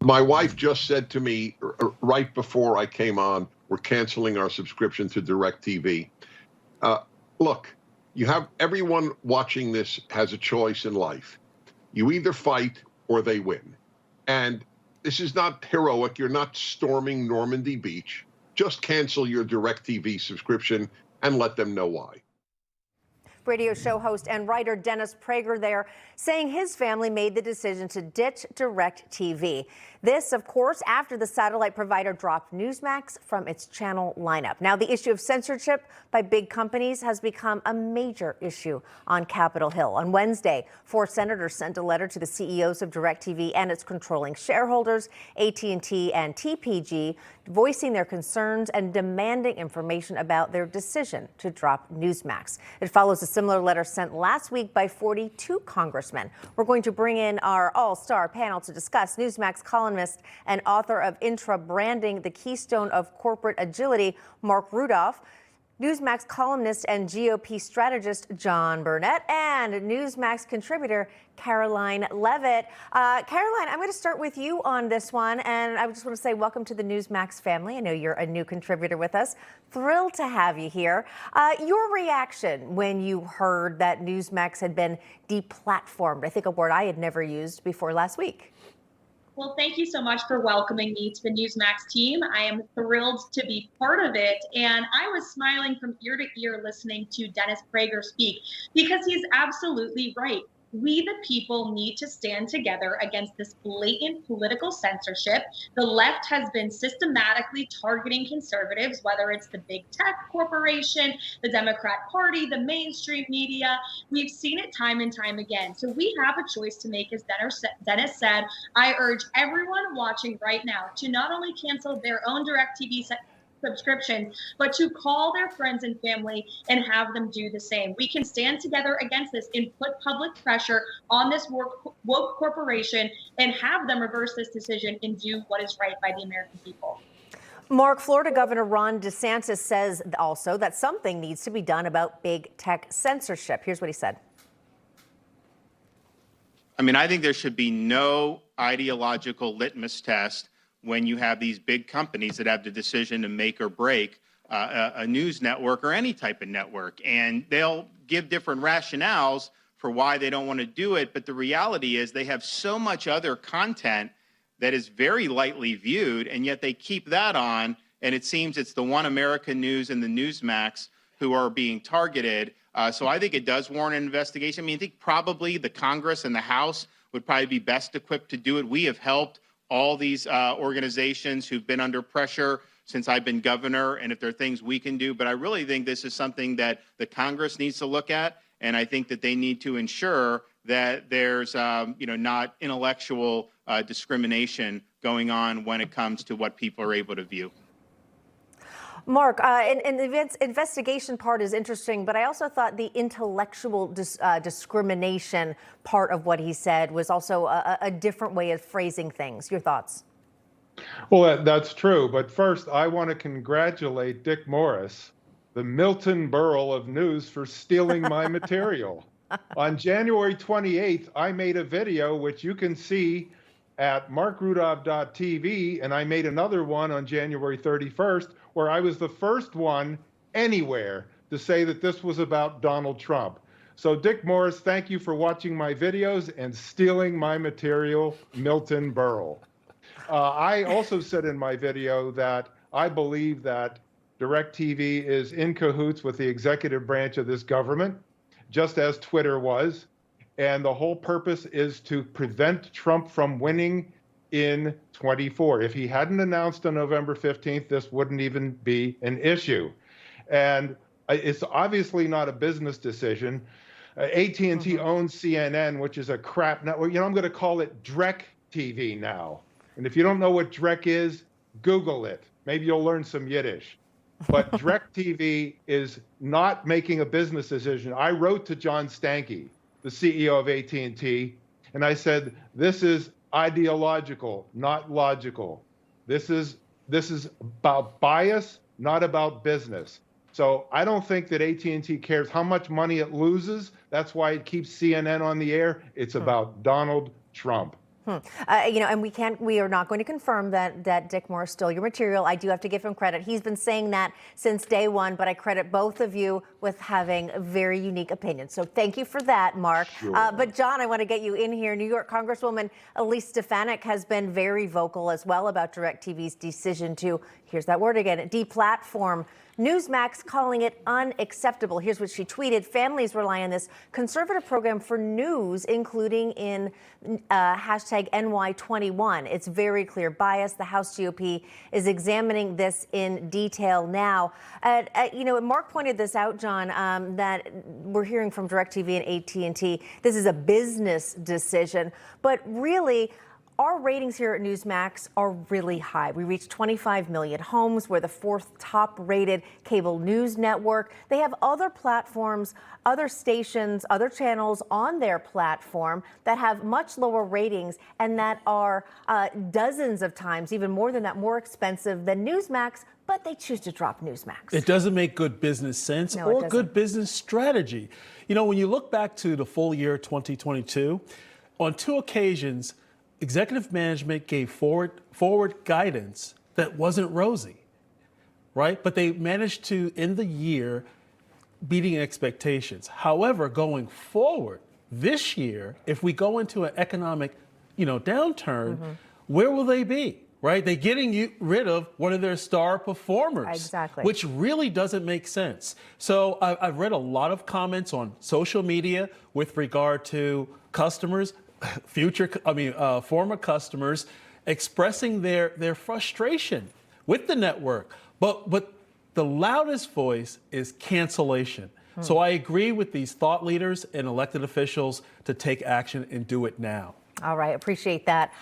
My wife just said to me right before I came on, we're canceling our subscription to DirecTV. Look, you have everyone watching this has a choice in life. You either fight or they win. And this is not heroic. You're not storming Normandy Beach. Just cancel your DirecTV subscription and let them know why. Radio show host and writer Dennis Prager there saying his family made the decision to ditch DirecTV. This, of course, after the satellite provider dropped Newsmax from its channel lineup. Now, the issue of censorship by big companies has become a major issue on Capitol Hill. On Wednesday, 4 senators sent a letter to the CEOs of DirecTV and its controlling shareholders, AT&T and TPG, voicing their concerns and demanding information about their decision to drop Newsmax. It follows a similar letter sent last week by 42 congressmen. We're going to bring in our all-star panel to discuss. Newsmax columnist and author of Intra-Branding, the Keystone of Corporate Agility, Marc Rudov, Newsmax columnist and GOP strategist John Burnett, and Newsmax contributor Karoline Leavitt. Karoline, I'm going to start with you on this one, and I just want to say welcome to the Newsmax family. I know you're a new contributor with us. Thrilled to have you here. Your reaction when you heard that Newsmax had been deplatformed, I think a word I had never used before last week. Well, thank you so much for welcoming me to the Newsmax team. I am thrilled to be part of it. And I was smiling from ear to ear listening to Dennis Prager speak because he's absolutely right. We, the people, need to stand together against this blatant political censorship. The left has been systematically targeting conservatives, whether it's the big tech corporation, the Democrat Party, the mainstream media. We've seen it time and time again. So we have a choice to make, as Dennis said. I urge everyone watching right now to not only cancel their own DirecTV subscription, but to call their friends and family and have them do the same. We can stand together against this and put public pressure on this woke corporation and have them reverse this decision and do what is right by the American people. Marc, Florida Governor Ron DeSantis says also that something needs to be done about big tech censorship. Here's what he said. I mean, I think there should be no ideological litmus test when you have these big companies that have the decision to make or break a news network or any type of network. And they'll give different rationales for why they don't want to do it. But the reality is they have so much other content that is very lightly viewed, and yet they keep that on. And it seems it's the One American News and the Newsmax who are being targeted. So I think it does warrant an investigation. I mean, I think probably the Congress and the House would probably be best equipped to do it. We have helped all these organizations who've been under pressure since I've been governor, and if there are things we can do. But I really think this is something that the Congress needs to look at, and I think that they need to ensure that there's not intellectual discrimination going on when it comes to what people are able to view. Marc, and the investigation part is interesting, but I also thought the intellectual discrimination part of what he said was also a different way of phrasing things. Your thoughts? Well, that's true. But first, I want to congratulate Dick Morris, the Milton Berle of news, for stealing my material. On January 28th, I made a video, which you can see at markrudov.tv, and I made another one on January 31st, where I was the first one anywhere to say that this was about Donald Trump. So Dick Morris, thank you for watching my videos and stealing my material, Milton Berle. I also said in my video that I believe that DirecTV is in cahoots with the executive branch of this government, just as Twitter was. And the whole purpose is to prevent Trump from winning in 24. If he hadn't announced on November 15th, this wouldn't even be an issue. And it's obviously not a business decision. AT&T owns CNN, which is a crap network. I'm going to call it DirecTV now. And if you don't know what Drek is, Google it. Maybe you'll learn some Yiddish. But DirecTV is not making a business decision. I wrote to John Stankey, the CEO of AT&T, and I said, this is ideological, not logical. This is about bias, not about business. So I don't think that AT&T cares how much money it loses. That's why it keeps CNN on the air. It's about Donald Trump. And we are not going to confirm that Dick Morris stole your material. I do have to give him credit. He's been saying that since day one, but I credit both of you with having very unique opinions. So thank you for that, Marc. Sure. But John, I want to get you in here. New York Congresswoman Elise Stefanik has been very vocal as well about DirecTV's decision to, here's that word again, deplatform Newsmax, calling it unacceptable. Here's what she tweeted. Families rely on this conservative program for news, including in hashtag NY21. It's very clear bias. The House GOP is examining this in detail now. Marc pointed this out, John, that we're hearing from DirecTV and AT&T. This is a business decision, but really, our ratings here at Newsmax are really high. We reach 25 million homes. We're the 4th top-rated cable news network. They have other platforms, other stations, other channels on their platform that have much lower ratings and that are dozens of times, even more than that, more expensive than Newsmax, but they choose to drop Newsmax. It doesn't make good business sense or good business strategy. When you look back to the full year 2022, on 2 occasions, executive management gave forward guidance that wasn't rosy, right? But they managed to end the year beating expectations. However, going forward this year, if we go into an economic, downturn, where will they be? Right? They're getting rid of one of their star performers, exactly, which really doesn't make sense. So I've read a lot of comments on social media with regard to customers, former customers expressing their frustration with the network. But the loudest voice is cancellation. So I agree with these thought leaders and elected officials to take action and do it now. All right, appreciate that.